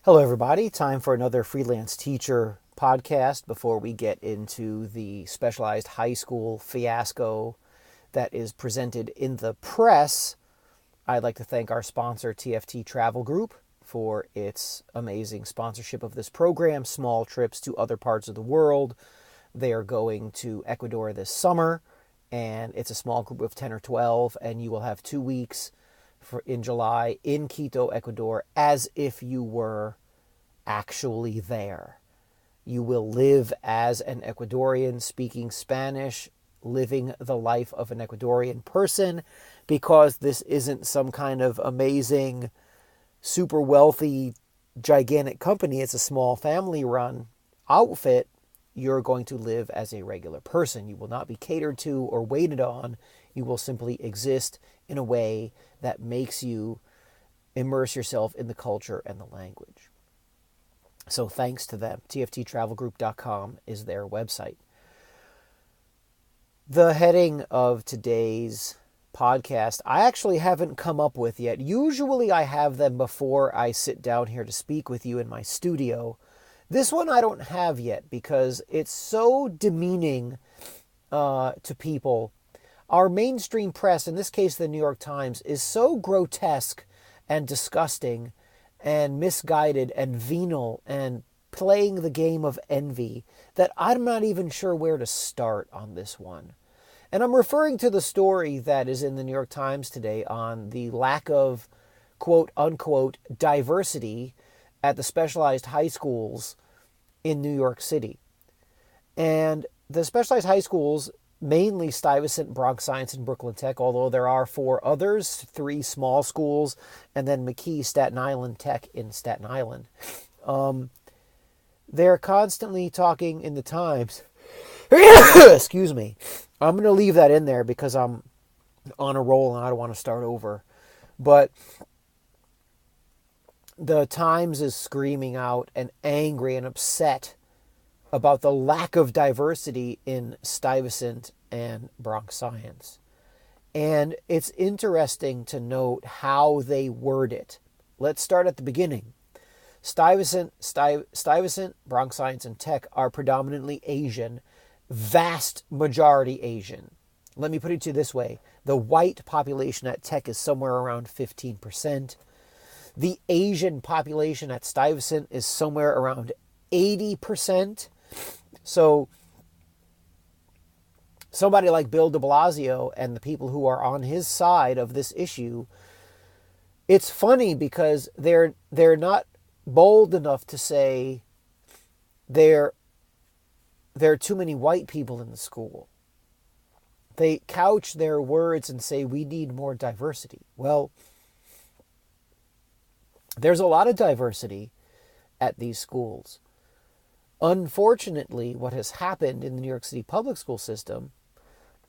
Hello, everybody. Time for another Freelance Teacher podcast before we get into the specialized high school fiasco that is presented in the press. I'd like to thank our sponsor, TFT Travel Group, for its amazing sponsorship of this program. Small trips to other parts of the world. They are going to Ecuador this summer, and it's a small group of 10 or 12, and you will have 2 weeks in July in Quito, Ecuador, as if you were actually there. You will live as an Ecuadorian speaking Spanish, living the life of an Ecuadorian person, because this isn't some kind of amazing, super wealthy, gigantic company. It's a small family-run outfit. You're going to live as a regular person. You will not be catered to or waited on. You will simply exist in a way that makes you immerse yourself in the culture and the language. So thanks to them. TFTTravelGroup.com is their website. The heading of today's podcast, I actually haven't come up with yet. Usually I have them before I sit down here to speak with you in my studio. This one I don't have yet because it's so demeaning to people. Our mainstream press, in this case the New York Times, is so grotesque and disgusting and misguided and venal and playing the game of envy that I'm not even sure where to start on this one. And I'm referring to the story that is in the New York Times today on the lack of quote unquote diversity at the specialized high schools in New York City. And the specialized high schools, mainly Stuyvesant, Bronx Science, and Brooklyn Tech, although there are 4 others, 3 small schools, and then McKee Staten Island Tech in Staten Island. They're constantly talking in the Times. Excuse me. I'm going to leave that in there because I'm on a roll and I don't want to start over. But the Times is screaming out and angry and upset about the lack of diversity in Stuyvesant and Bronx Science. And it's interesting to note how they word it. Let's start at the beginning. Stuyvesant, Bronx Science, and Tech are predominantly Asian, vast majority Asian. Let me put it to you this way. The white population at Tech is somewhere around 15%. The Asian population at Stuyvesant is somewhere around 80%. So somebody like Bill de Blasio and the people who are on his side of this issue, it's funny because they're not bold enough to say there are too many white people in the school. They couch their words and say we need more diversity. Well, there's a lot of diversity at these schools. Unfortunately, what has happened in the New York City public school system,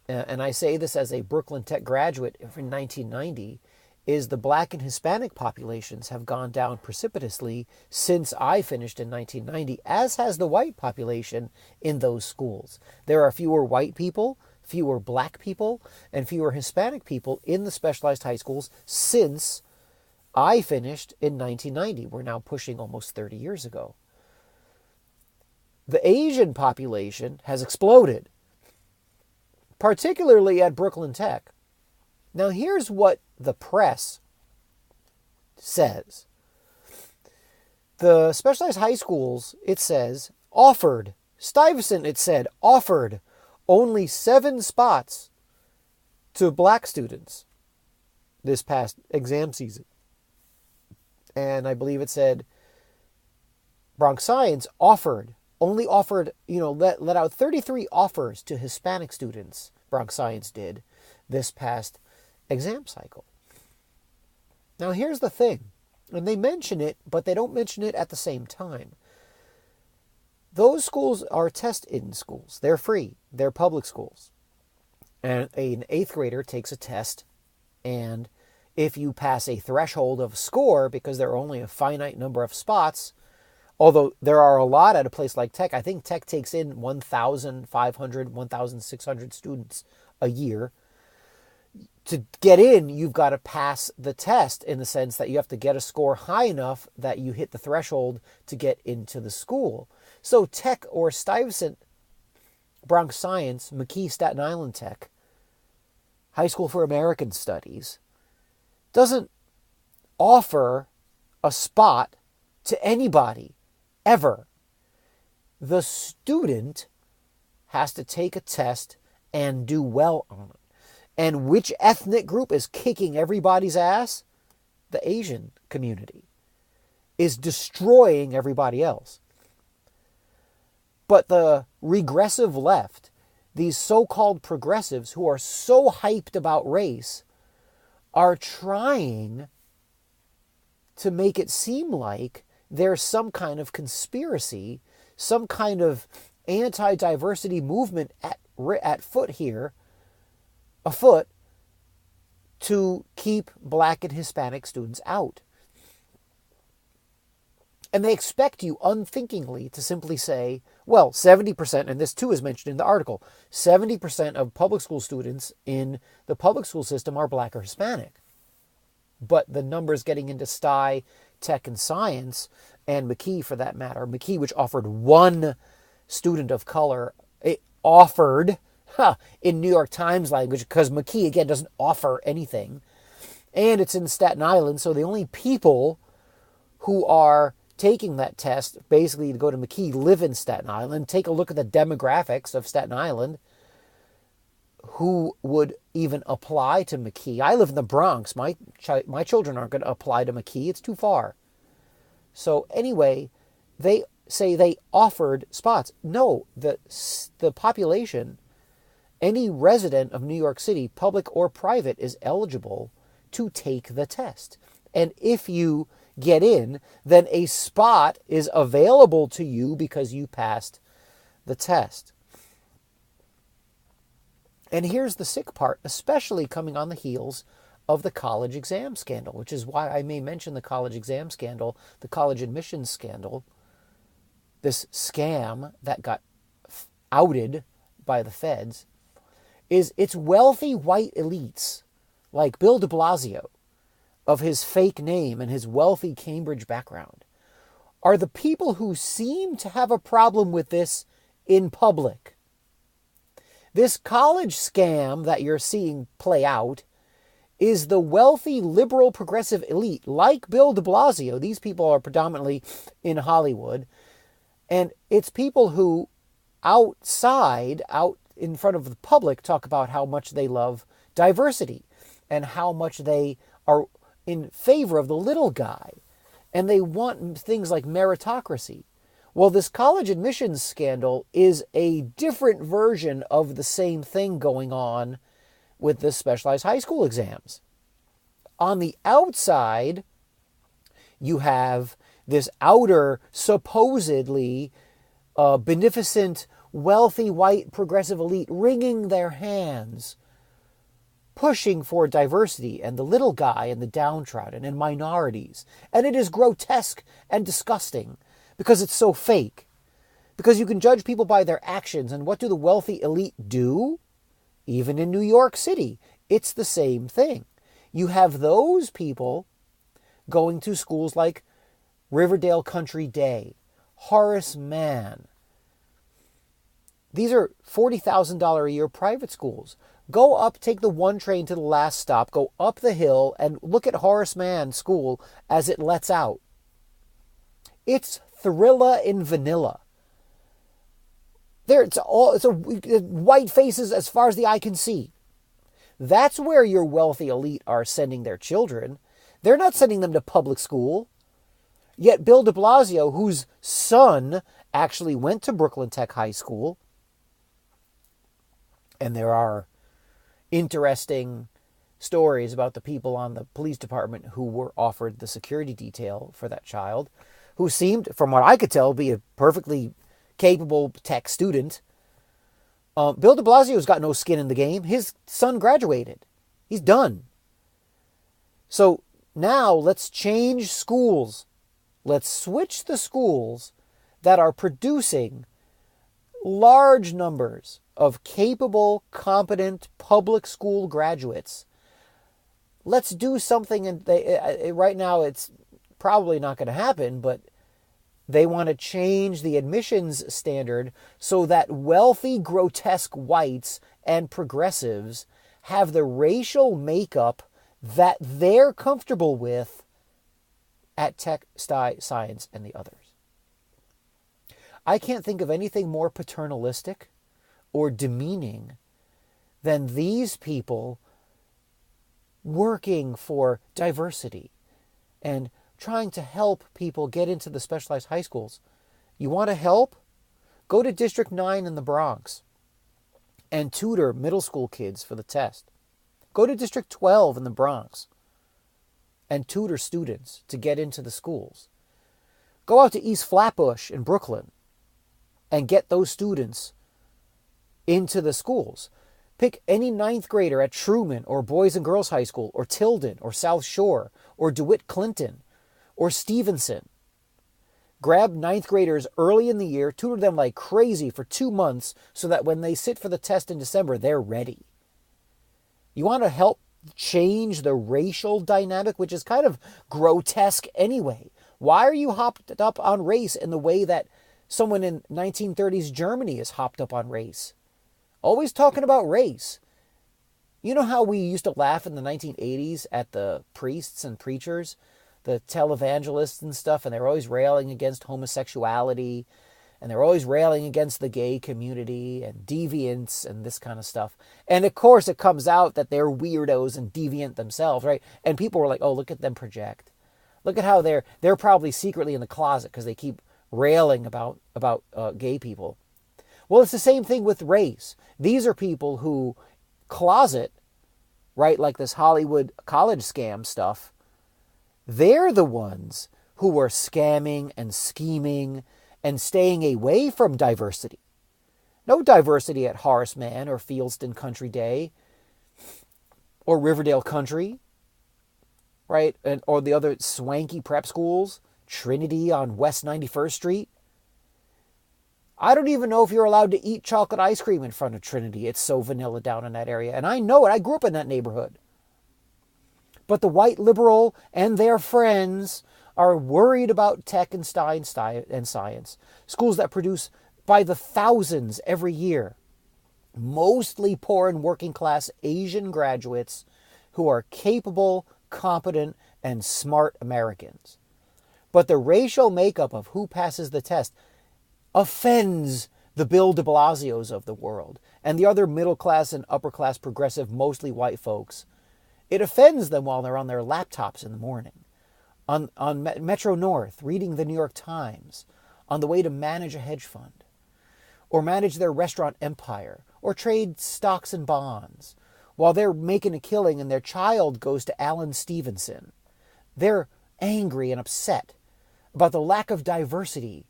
and I say this as a Brooklyn Tech graduate in 1990, is the Black and Hispanic populations have gone down precipitously since I finished in 1990, as has the white population in those schools. There are fewer white people, fewer Black people, and fewer Hispanic people in the specialized high schools since I finished in 1990. We're now pushing almost 30 years ago. The Asian population has exploded, particularly at Brooklyn Tech. Now, here's what the press says. The specialized high schools, it says, offered. Stuyvesant, it said, offered only 7 spots to Black students this past exam season. And I believe it said Bronx Science only offered, let out 33 offers to Hispanic students, Bronx Science did, this past exam cycle. Now here's the thing, and they mention it, but they don't mention it at the same time. Those schools are test-in schools. They're free. They're public schools. And an 8th grader takes a test, and if you pass a threshold of score, because there are only a finite number of spots, although there are a lot at a place like Tech. I think Tech takes in 1,500, 1,600 students a year. to get in, you've got to pass the test in the sense that you have to get a score high enough that you hit the threshold to get into the school. So Tech or Stuyvesant, Bronx Science, McKee, Staten Island Tech, High School for American Studies, doesn't offer a spot to anybody, ever. The student has to take a test and do well on it. And which ethnic group is kicking everybody's ass? The Asian community is destroying everybody else. But the regressive left, these so-called progressives who are so hyped about race, are trying to make it seem like there's some kind of conspiracy, some kind of anti-diversity movement afoot to keep Black and Hispanic students out. And they expect you unthinkingly to simply say, well, 70%, and this too is mentioned in the article, 70% of public school students in the public school system are Black or Hispanic. But the numbers getting into STI, Tech, and Science, and McKee for that matter, McKee, which offered one student of color, it offered, in New York Times language, because McKee, again, doesn't offer anything. And it's in Staten Island, so the only people who are taking that test, basically to go to McKee, live in Staten Island. Take a look at the demographics of Staten Island. Who would even apply to McKee? I live in the Bronx. My children aren't going to apply to McKee. It's too far. So anyway, they say they offered spots. No, the population, any resident of New York City, public or private, is eligible to take the test. And if you get in, then a spot is available to you because you passed the test. And here's the sick part, especially coming on the heels of the college exam scandal, which is why I may mention the college exam scandal, the college admissions scandal, this scam that got outed by the feds, is it's wealthy white elites like Bill de Blasio, of his fake name and his wealthy Cambridge background, are the people who seem to have a problem with this in public. This college scam that you're seeing play out is the wealthy, liberal, progressive elite, like Bill de Blasio. These people are predominantly in Hollywood. And it's people who out in front of the public, talk about how much they love diversity and how much they are in favor of the little guy. And they want things like meritocracy. Well, this college admissions scandal is a different version of the same thing going on with the specialized high school exams. On the outside, you have this outer, supposedly beneficent, wealthy, white, progressive elite wringing their hands, pushing for diversity and the little guy and the downtrodden and minorities. And it is grotesque and disgusting because it's so fake. Because you can judge people by their actions. And what do the wealthy elite do? Even in New York City, it's the same thing. You have those people going to schools like Riverdale Country Day, Horace Mann. These are $40,000 a year private schools. Go up, take the one train to the last stop, go up the hill, and look at Horace Mann School as it lets out. It's Thrilla in vanilla. It's white faces as far as the eye can see. That's where your wealthy elite are sending their children. They're not sending them to public school. Yet Bill de Blasio, whose son actually went to Brooklyn Tech High School, and there are interesting stories about the people on the police department who were offered the security detail for that child, who seemed, from what I could tell, be a perfectly capable tech student. Bill de Blasio's got no skin in the game. His son graduated. He's done. So now let's change schools. Let's switch the schools that are producing large numbers of capable, competent public school graduates let's do something. And right now it's probably not going to happen, but they want to change the admissions standard so that wealthy, grotesque whites and progressives have the racial makeup that they're comfortable with at tech, science, and the others. I can't think of anything more paternalistic or demeaning than these people working for diversity and trying to help people get into the specialized high schools. You want to help? Go to District 9 in the Bronx and tutor middle school kids for the test. Go to District 12 in the Bronx and tutor students to get into the schools. Go out to East Flatbush in Brooklyn and get those students into the schools. Pick any ninth grader at Truman or Boys and Girls High School or Tilden or South Shore or DeWitt Clinton or Stevenson. Grab ninth graders early in the year, tutor them like crazy for 2 months so that when they sit for the test in December, they're ready. You want to help change the racial dynamic, which is kind of grotesque anyway. Why are you hopped up on race in the way that someone in 1930s Germany is hopped up on race? Always talking about race. You know how we used to laugh in the 1980s at the priests and preachers, the televangelists and stuff, and they're always railing against homosexuality, and they're always railing against the gay community and deviants and this kind of stuff. And of course it comes out that they're weirdos and deviant themselves, right? And people were like, oh, look at them project. Look at how they're probably secretly in the closet because they keep railing about gay people. Well, it's the same thing with race. These are people who closet, right, like this Hollywood college scam stuff. They're the ones who are scamming and scheming and staying away from diversity. No diversity at Horace Mann or Fieldston Country Day or Riverdale Country, right? Or the other swanky prep schools, Trinity on West 91st Street. I don't even know if you're allowed to eat chocolate ice cream in front of Trinity. It's so vanilla down in that area. And I know it. I grew up in that neighborhood. But the white liberal and their friends are worried about tech and science. Schools that produce by the thousands every year. Mostly poor and working class Asian graduates who are capable, competent, and smart Americans. But the racial makeup of who passes the test offends the Bill de Blasios of the world and the other middle class and upper class progressive, mostly white folks. It offends them while they're on their laptops in the morning, on Metro North, reading the New York Times, on the way to manage a hedge fund, or manage their restaurant empire, or trade stocks and bonds, while they're making a killing and their child goes to Alan Stevenson. They're angry and upset about the lack of diversity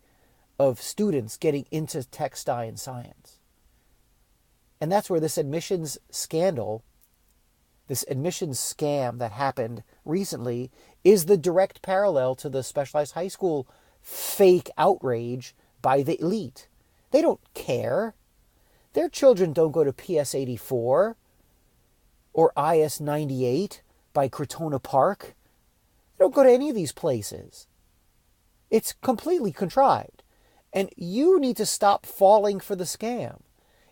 of students getting into tech, and science. And that's where this admissions scandal, this admissions scam that happened recently, is the direct parallel to the specialized high school fake outrage by the elite. They don't care. Their children don't go to PS 84 or IS 98 by Crotona Park. They don't go to any of these places. It's completely contrived. And you need to stop falling for the scam.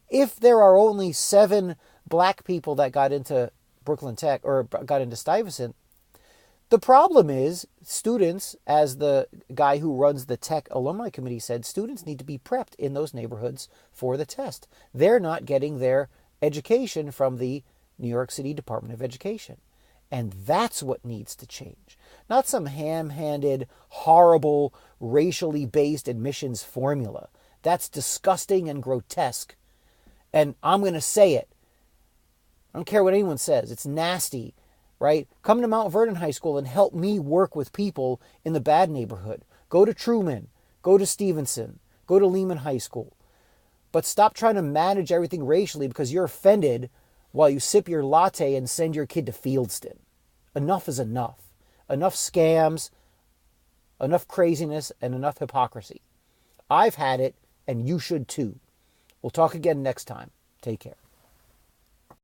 If there are only 7 black people that got into Brooklyn Tech or got into Stuyvesant, the problem is students, as the guy who runs the Tech Alumni Committee said, students need to be prepped in those neighborhoods for the test. They're not getting their education from the New York City Department of Education. And that's what needs to change. Not some ham-handed, horrible, racially based admissions formula. That's disgusting and grotesque. And I'm going to say it. I don't care what anyone says. It's nasty, right? Come to Mount Vernon High School and help me work with people in the bad neighborhood. Go to Truman. Go to Stevenson. Go to Lehman High School. But stop trying to manage everything racially because you're offended while you sip your latte and send your kid to Fieldston. Enough is enough. Enough scams, enough craziness, and enough hypocrisy. I've had it, and you should too. We'll talk again next time. Take care.